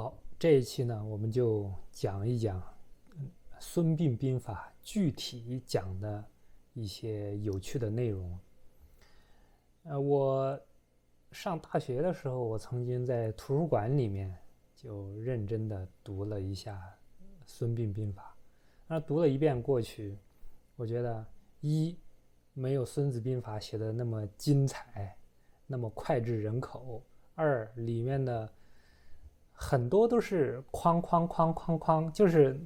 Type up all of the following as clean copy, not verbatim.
好，这一期呢，我们就讲一讲孙膑兵法具体讲的一些有趣的内容。我上大学的时候，我曾经在图书馆里面就认真的读了一下孙膑兵法。那读了一遍过去，我觉得没有孙子兵法写的那么精彩，那么脍炙人口；二，里面的很多都是框框框框框，就是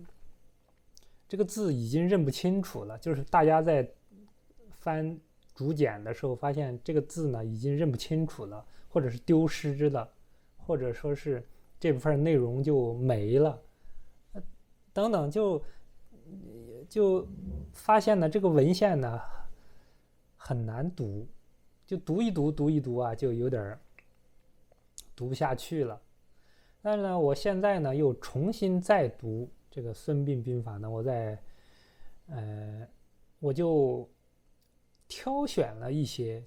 这个字已经认不清楚了。就是大家在翻竹简的时候，发现这个字呢已经认不清楚了，或者是丢失了，或者说是这部分内容就没了，等等，就发现呢这个文献呢很难读，就读一读啊，就有点读不下去了。但是呢，我现在呢又重新再读这个孙膑兵法呢，我就挑选了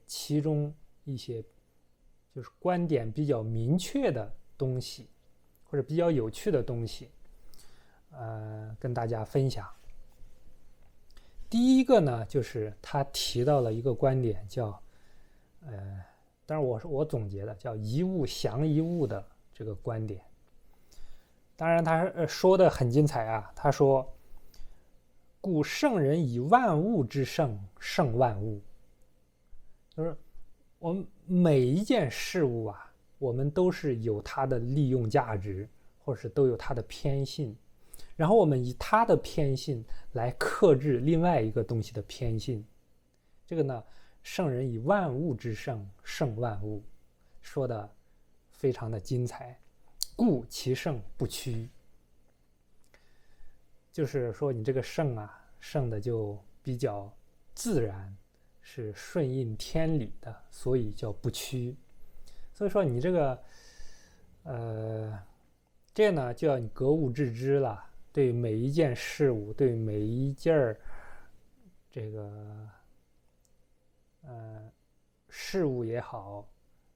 其中一些就是观点比较明确的东西，或者比较有趣的东西，跟大家分享。第一个呢，就是他提到了一个观点，叫当然我总结的叫一物降一物的这个观点。当然他说的很精彩啊，他说故圣人以万物之圣胜万物，就是我们每一件事物啊，我们都是有它的利用价值，或者是都有它的偏性，然后我们以它的偏性来克制另外一个东西的偏性。这个呢，圣人以万物之圣胜万物，说的非常的精彩。故其圣不屈，就是说你这个圣啊，圣的就比较自然，是顺应天理的，所以叫不屈。所以说你这个这呢就要你格物致知了，对每一件事物，对每一件这个事物也好，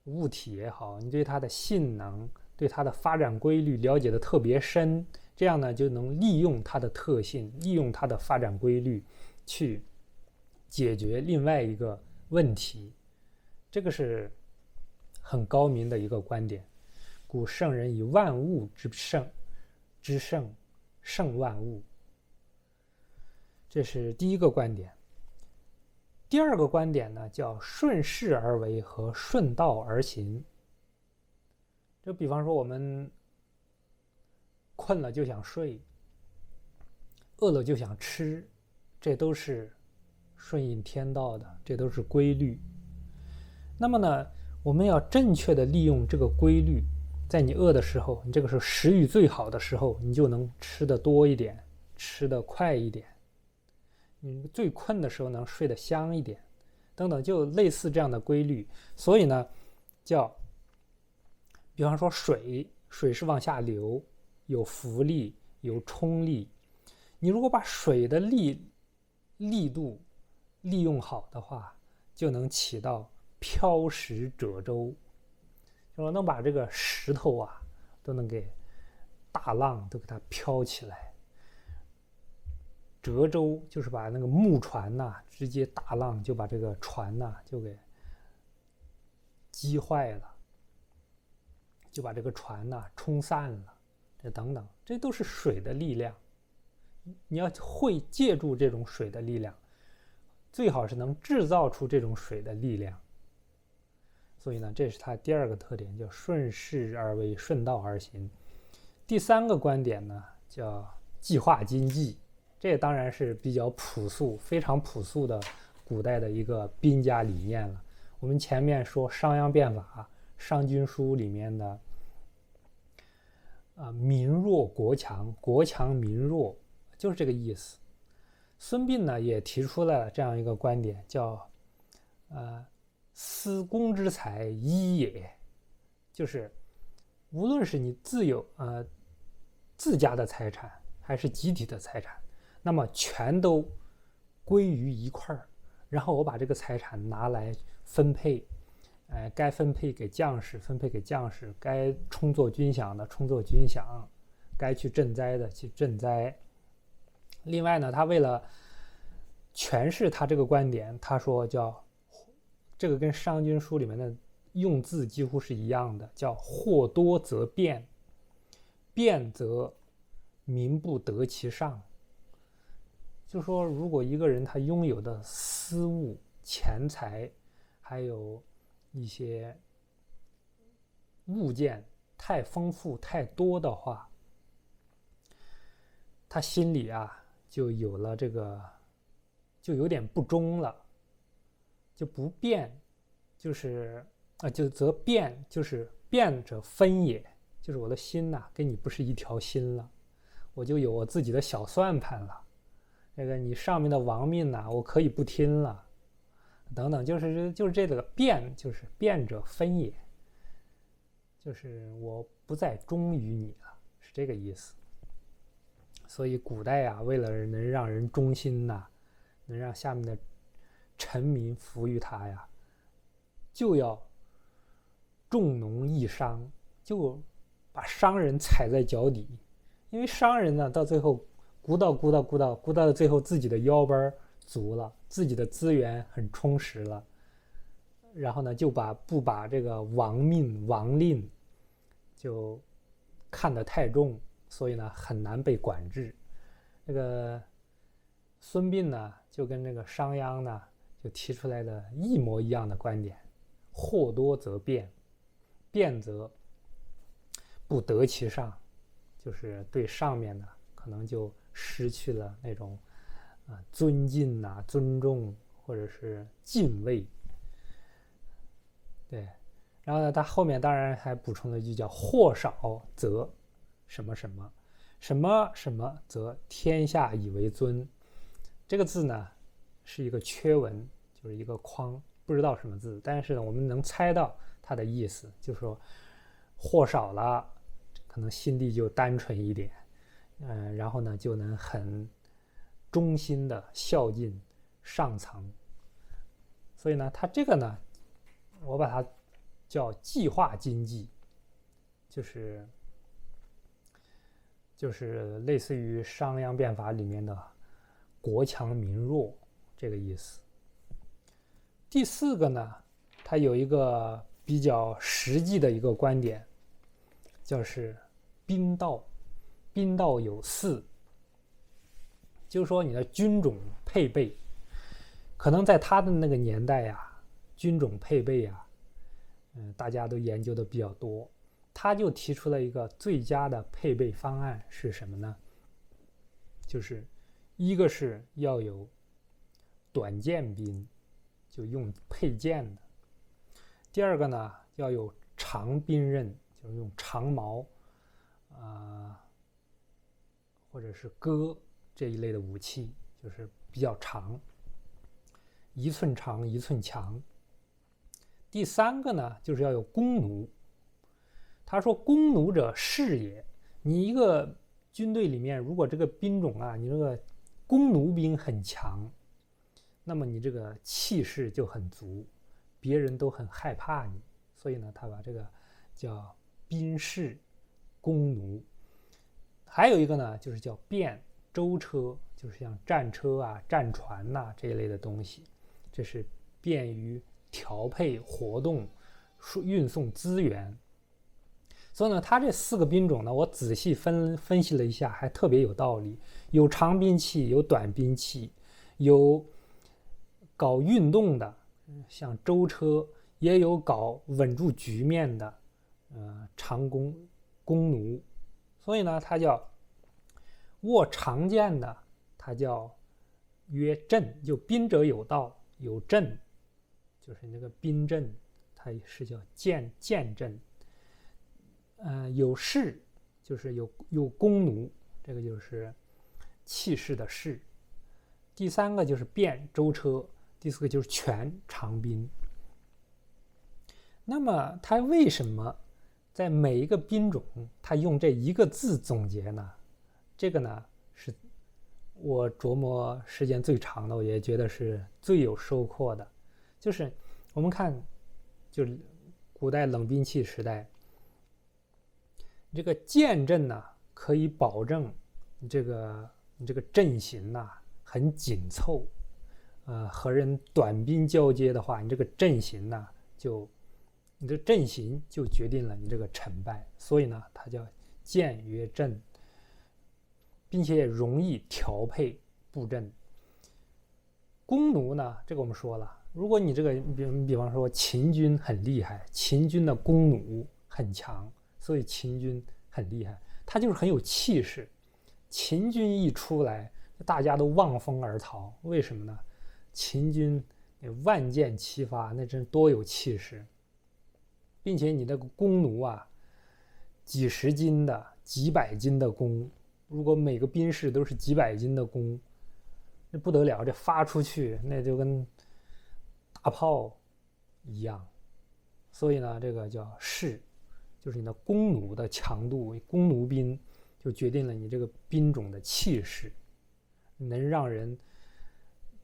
物体也好，你对它的性能，对它的发展规律了解的特别深，这样呢就能利用它的特性，利用它的发展规律去解决另外一个问题。这个是很高明的一个观点。故圣人以万物之圣胜万物，这是第一个观点。第二个观点呢，叫顺势而为和顺道而行。就比方说我们困了就想睡，饿了就想吃，这都是顺应天道的，这都是规律。那么呢，我们要正确的利用这个规律，在你饿的时候，你这个是食欲最好的时候，你就能吃得多一点，吃得快一点。你最困的时候能睡得香一点，等等，就类似这样的规律。所以呢，比方说水是往下流，有浮力，有冲力。你如果把水的力度利用好的话，就能起到漂石折舟，就能把这个石头啊都能给大浪都给它飘起来。折舟就是把那个木船呐，直接大浪就把这个船呐就给击坏了，就把这个船呐冲散了，这等等，这都是水的力量。你要会借助这种水的力量，最好是能制造出这种水的力量。所以呢，这是它第二个特点，叫顺势而为，顺道而行。第三个观点呢，叫计划经济。这当然是比较朴素，非常朴素的古代的一个兵家理念了。我们前面说商鞅变法，商君书里面的民弱国强，国强民弱，就是这个意思。孙膑呢也提出了这样一个观点，叫思公之财一也，就是无论是你自家的财产还是集体的财产，那么全都归于一块儿，然后我把这个财产拿来分配，该分配给将士分配给将士，该充作军饷的充作军饷，该去赈灾的去赈灾。另外呢，他为了诠释他这个观点，他说叫这个跟《商君书》里面的用字几乎是一样的，叫祸多则变，变则民不得其上。就说如果一个人他拥有的私物、钱财，还有一些物件太丰富太多的话，他心里就有了这个，就有点不忠了，就不变，就是就则变，就是变者分也，就是我的心跟你不是一条心了，我就有我自己的小算盘了。这个你上面的王命我可以不听了，等等，就是这个变，就是变者分也，就是我不再忠于你了，是这个意思。所以古代为了能让人忠心能让下面的臣民服于他就要重农抑商，就把商人踩在脚底。因为商人到最后鼓到最后，自己的腰板足了，自己的资源很充实了，然后呢就不把这个王命王令就看得太重，所以呢很难被管制。这个孙膑就跟这个商鞅就提出来的一模一样的观点，祸多则变，变则不得其上，就是对上面的可能就失去了那种尊敬尊重或者是敬畏。对，然后呢他后面当然还补充了一句叫祸少则什么什么什么什么则天下以为尊。这个字是一个缺文，就是一个框，不知道什么字，但是我们能猜到它的意思，就是说祸少了，可能心地就单纯一点，然后呢就能很忠心的孝敬上层。所以呢它这个我把它叫计划经济，就是类似于商鞅变法里面的国强民弱这个意思。第四个它有一个比较实际的一个观点，就是兵道有四，就是说你的军种配备，可能在他的那个年代军种配备大家都研究的比较多，他就提出了一个最佳的配备方案是什么呢？就是一个是要有短剑兵，就用佩剑的；第二个要有长兵刃，就是用长矛或者是戈这一类的武器，就是比较长，1寸长1寸强。第三个就是要有弓弩。他说弓弩者士也，你一个军队里面如果这个兵种你这个弓弩兵很强，那么你这个气势就很足，别人都很害怕你。所以呢他把这个叫兵士弓弩。还有一个就是叫便舟车，就是像战车战船这一类的东西，这是便于调配活动运送资源。所以呢他这4个兵种我仔细分析了一下，还特别有道理。有长兵器，有短兵器，有搞运动的像舟车，也有搞稳住局面的长弓弩。所以呢它叫握长剑的，它叫曰阵，就兵者有道，有阵，就是那个兵阵，它是叫剑阵。有势，就是有弓弩，这个就是气势的势。第三个就是便舟车，第四个就是全长兵。那么它为什么在每一个兵种它用这一个字总结呢？这个是我琢磨时间最长的，我也觉得是最有收获的。就是我们看就是古代冷兵器时代，这个剑阵呢可以保证你这个阵型呐很紧凑，和人短兵交接的话，你这个阵型呢你的阵型就决定了你这个成败，所以呢它叫剑曰阵，并且也容易调配布阵。弓弩呢，这个我们说了，如果你这个比方说秦军很厉害，秦军的弓弩很强，所以秦军很厉害，他就是很有气势。秦军一出来，大家都望风而逃，为什么呢？秦军万箭齐发，那真多有气势，并且你那个弓弩啊，几十斤的、几百斤的弓，如果每个兵士都是几百斤的弓，那不得了，这发出去那就跟大炮一样。所以呢，这个叫势，就是你的弓弩的强度，弓弩兵就决定了你这个兵种的气势，能让人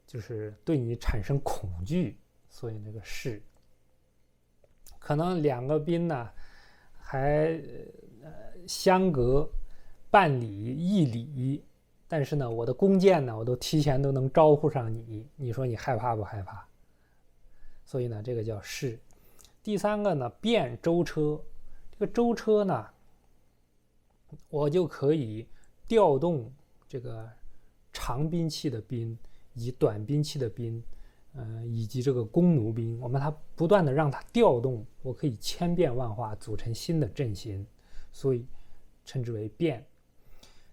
就是对你产生恐惧。所以那个势，可能两个兵呢还相隔半里一里，但是呢我的弓箭呢我都提前都能招呼上你，你说你害怕不害怕？所以呢这个叫势。第三个呢便舟车，这个舟车呢我就可以调动这个长兵器的兵以及短兵器的兵，以及这个弓弩兵，我们它不断的让它调动，我可以千变万化组成新的阵型，所以称之为变。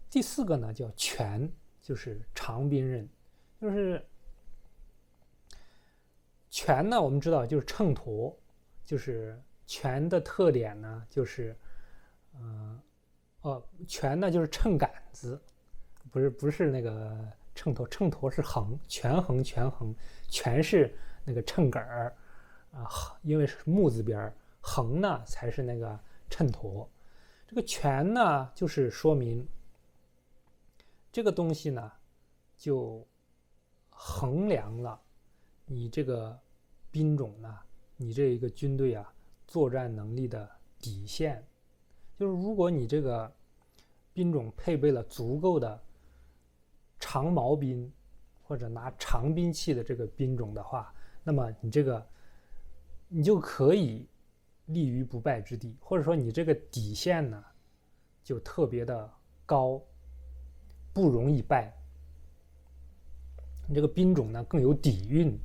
第四个呢叫拳，就是长兵刃，就是拳呢我们知道就是秤砣，就是拳的特点呢就是拳呢就是秤杆子，不是那个秤砣，秤砣是横，权衡，拳是那个秤杆儿因为是木字边，横呢才是那个秤砣。这个拳呢就是说明这个东西呢就衡量了你这个兵种呢，你这一个军队啊作战能力的底线。就是如果你这个兵种配备了足够的长矛兵或者拿长兵器的这个兵种的话，那么你就可以立于不败之地，或者说你这个底线呢就特别的高，不容易败。你这个兵种呢更有底蕴。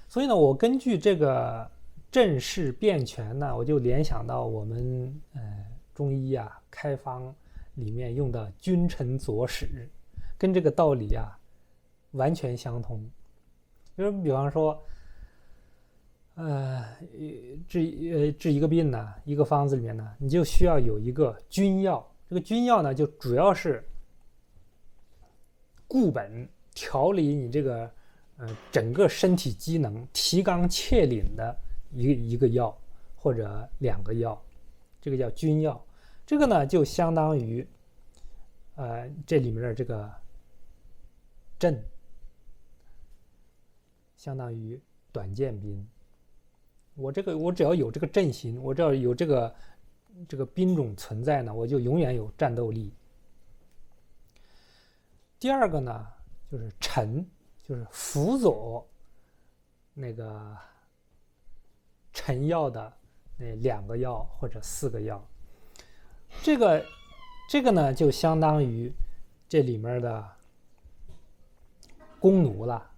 所以呢我根据这个阵势变拳呢，我就联想到我们中医啊开方里面用的君臣佐使，跟这个道理啊完全相同。就是比方说治一个病呢，一个方子里面呢你就需要有一个君药，这个君药呢就主要是固本调理你这个整个身体机能，提纲挈领的一个药或者两个药，这个叫君药。这个呢就相当于这里面的这个阵，相当于短剑兵。我只要有这个阵型，我只要有这个兵种存在呢，我就永远有战斗力。第二个呢就是臣，就是辅佐那个臣药的那两个药或者四个药。这个呢就相当于这里面的弓弩了。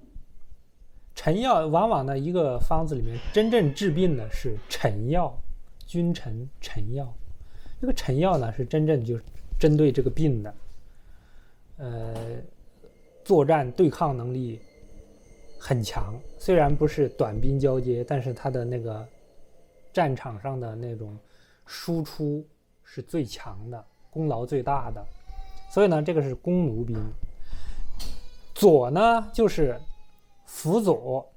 臣药往往呢一个方子里面真正治病的是臣药，君臣臣药。这个臣药呢是真正就针对这个病的，作战对抗能力很强，虽然不是短兵交接，但是它的那个战场上的那种输出是最强的，功劳最大的。所以呢这个是弓弩兵。佐呢就是辅佐，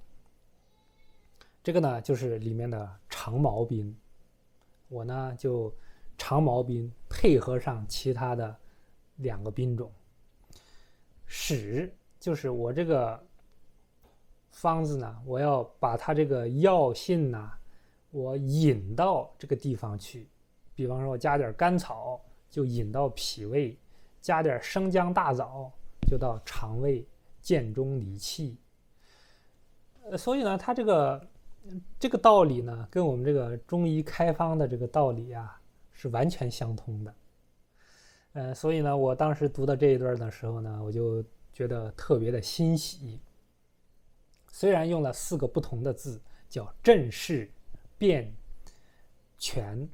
这个呢就是里面的长矛兵。我呢就长矛兵配合上其他的两个兵种。使就是我这个方子呢，我要把它这个药性呢，我引到这个地方去。比方说，我加点甘草，就引到脾胃；加点生姜、大枣，就到肠胃，健中理气。所以呢，它这个道理呢，跟我们这个中医开方的这个道理啊，是完全相通的。所以呢，我当时读到这一段的时候呢，我就觉得特别的欣喜。虽然用了4个不同的字，叫正视、辨、全，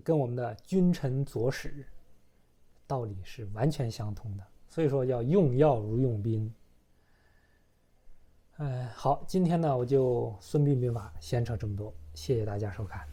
跟我们的君臣佐使道理是完全相通的。所以说要用药如用兵。好，今天呢我就孙膑兵法先扯这么多，谢谢大家收看。